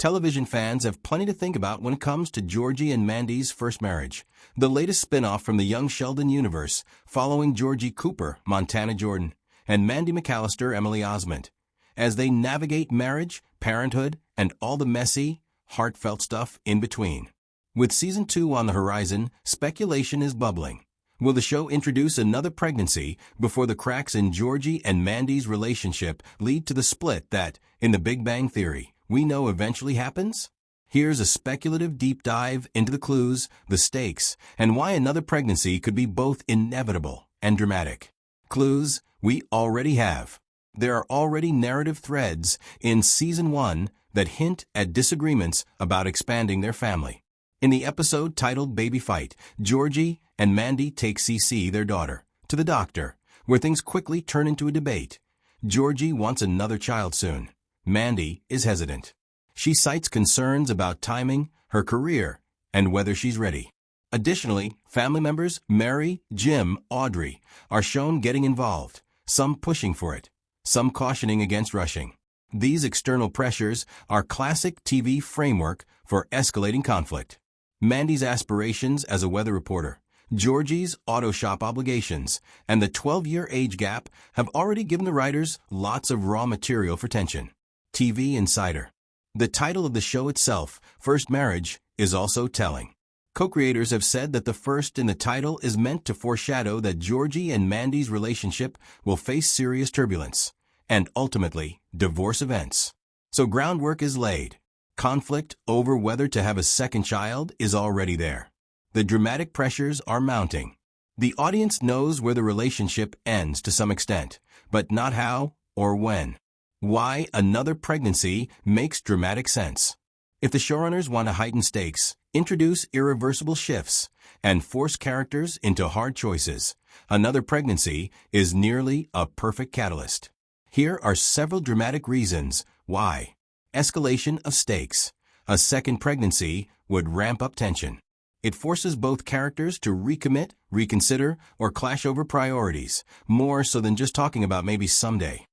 Television fans have plenty to think about when it comes to Georgie and Mandy's first marriage, the latest spin-off from the Young Sheldon universe, following Georgie Cooper, Montana Jordan, and Mandy McAllister, Emily Osment, as they navigate marriage, parenthood, and all the messy, heartfelt stuff in between. With Season 2 on the horizon, speculation is bubbling. Will the show introduce another pregnancy before the cracks in Georgie and Mandy's relationship lead to the split that, in The Big Bang Theory, we know eventually happens? Here's a speculative deep dive into the clues, the stakes, and why another pregnancy could be both inevitable and dramatic. Clues we already have. There are already narrative threads in Season 1 that hint at disagreements about expanding their family. In the episode titled Baby Fight, Georgie and Mandy take CC, their daughter, to the doctor, where things quickly turn into a debate. Georgie wants another child soon. Mandy is hesitant. She cites concerns about timing, her career, and whether she's ready. Additionally, family members Mary, Jim, Audrey are shown getting involved, some pushing for it, some cautioning against rushing. These external pressures are classic TV framework for escalating conflict. Mandy's aspirations as a weather reporter, Georgie's auto shop obligations, and the 12-year age gap have already given the writers lots of raw material for tension. TV Insider. The title of the show itself, First Marriage, is also telling. Co-creators have said that the first in the title is meant to foreshadow that Georgie and Mandy's relationship will face serious turbulence and, ultimately, divorce events. So groundwork is laid. Conflict over whether to have a second child is already there. The dramatic pressures are mounting. The audience knows where the relationship ends to some extent, but not how or when. Why another pregnancy makes dramatic sense. If the showrunners want to heighten stakes, introduce irreversible shifts, and force characters into hard choices, another pregnancy is nearly a perfect catalyst. Here are several dramatic reasons why. Escalation of stakes. A second pregnancy would ramp up tension. It forces both characters to recommit, reconsider, or clash over priorities, more so than just talking about maybe someday.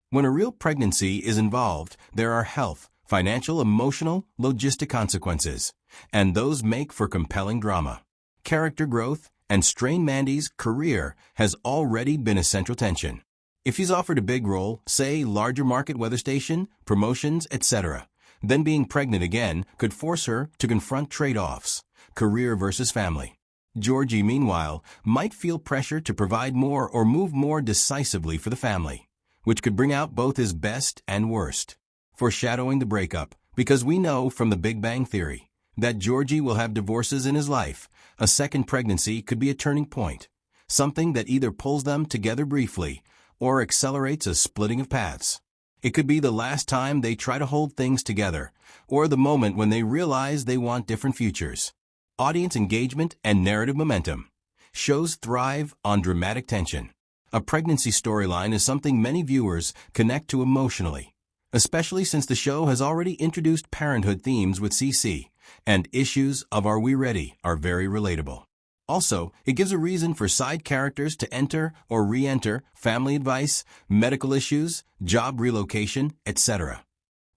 When a real pregnancy is involved, there are health, financial, emotional, logistic consequences, and those make for compelling drama. Character growth and strain. Mandy's career has already been a central tension. If she's offered a big role, say larger market weather station, promotions, etc., then being pregnant again could force her to confront trade-offs, career versus family. Georgie, meanwhile, might feel pressure to provide more or move more decisively for the family, which could bring out both his best and worst. Foreshadowing the breakup, because we know from The Big Bang Theory that Georgie will have divorces in his life, a second pregnancy could be a turning point, something that either pulls them together briefly or accelerates a splitting of paths. It could be the last time they try to hold things together, or the moment when they realize they want different futures. Audience engagement and narrative momentum. Shows thrive on dramatic tension. A pregnancy storyline is something many viewers connect to emotionally, especially since the show has already introduced parenthood themes with CC, and issues of Are We Ready are very relatable. Also, it gives a reason for side characters to enter or re-enter family advice, medical issues, job relocation, etc.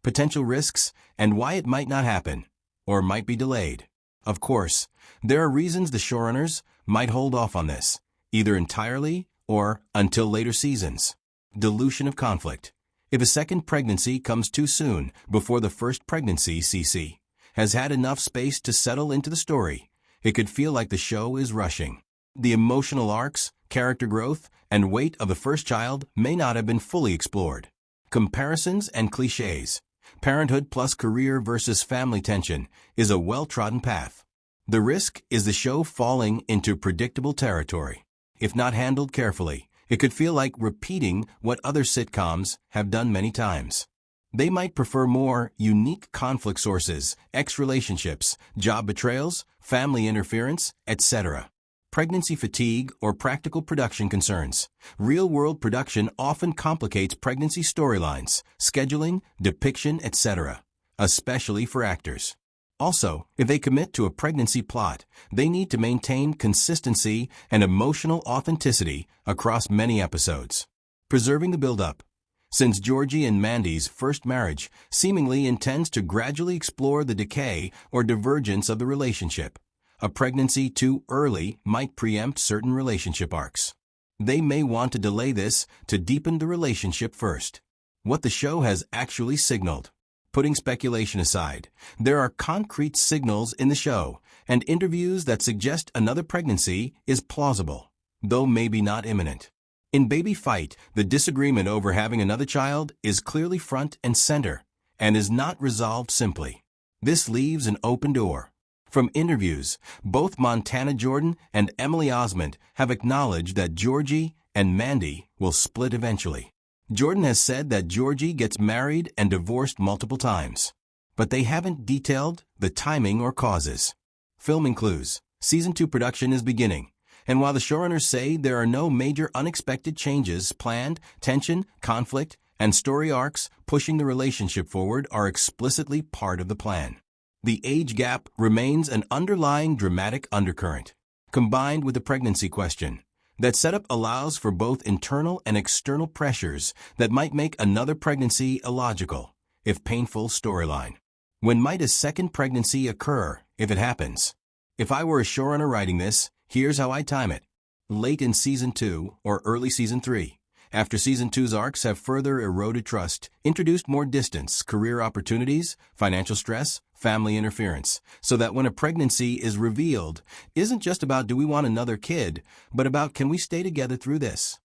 Potential risks and why it might not happen, or might be delayed. Of course, there are reasons the showrunners might hold off on this, either entirely or until later seasons. Dilution of conflict. If a second pregnancy comes too soon before the first pregnancy, CC has had enough space to settle into the story, it could feel like the show is rushing. The emotional arcs, character growth, and weight of the first child may not have been fully explored. Comparisons and cliches. Parenthood plus career versus family tension is a well-trodden path. The risk is the show falling into predictable territory. If not handled carefully, it could feel like repeating what other sitcoms have done many times. They might prefer more unique conflict sources, ex-relationships, job betrayals, family interference, etc. Pregnancy fatigue or practical production concerns. Real-world production often complicates pregnancy storylines, scheduling, depiction, etc., especially for actors. Also, if they commit to a pregnancy plot, they need to maintain consistency and emotional authenticity across many episodes. Preserving the build-up. since Georgie and Mandy's first marriage seemingly intends to gradually explore the decay or divergence of the relationship. A pregnancy too early might preempt certain relationship arcs. They may want to delay this to deepen the relationship first. What the show has actually signaled. Putting speculation aside, there are concrete signals in the show and interviews that suggest another pregnancy is plausible, though maybe not imminent. In Baby Fight, the disagreement over having another child is clearly front and center and is not resolved simply. This leaves an open door. From interviews, both Montana Jordan and Emily Osment have acknowledged that Georgie and Mandy will split eventually. Jordan has said that Georgie gets married and divorced multiple times, but they haven't detailed the timing or causes. Filming clues. Season 2 production is beginning, and while the showrunners say there are no major unexpected changes planned, tension, conflict, and story arcs pushing the relationship forward are explicitly part of the plan. The age gap remains an underlying dramatic undercurrent, combined with the pregnancy question. That setup allows for both internal and external pressures that might make another pregnancy illogical, if painful, storyline. When might a second pregnancy occur, if it happens? If I were a showrunner writing this, here's how I time it. Late in Season 2 or early Season 3. After Season 2's arcs have further eroded trust, introduced more distance, career opportunities, financial stress, family interference, so that when a pregnancy is revealed, isn't just about do we want another kid, but about can we stay together through this?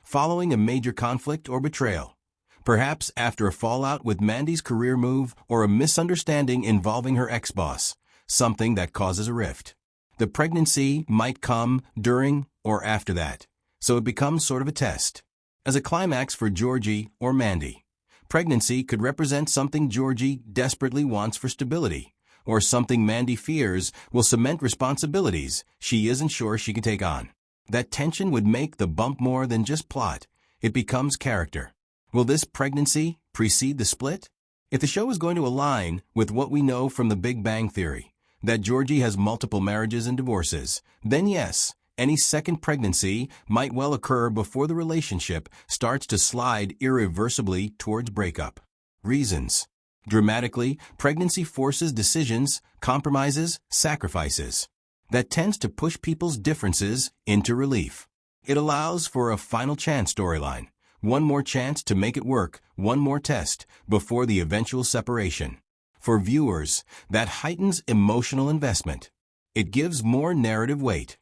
Following a major conflict or betrayal. Perhaps after a fallout with Mandy's career move or a misunderstanding involving her ex-boss, something that causes a rift. The pregnancy might come during or after that, so it becomes sort of a test. As a climax for Georgie or Mandy, pregnancy could represent something Georgie desperately wants for stability, or something Mandy fears will cement responsibilities she isn't sure she can take on. That tension would make the bump more than just plot. It becomes character. Will this pregnancy precede the split? If the show is going to align with what we know from The Big Bang Theory, that Georgie has multiple marriages and divorces, then yes, any second pregnancy might well occur before the relationship starts to slide irreversibly towards breakup. Reasons. Dramatically, pregnancy forces decisions, compromises, sacrifices. That tends to push people's differences into relief. It allows for a final chance storyline. One more chance to make it work, one more test, before the eventual separation. For viewers, that heightens emotional investment. It gives more narrative weight.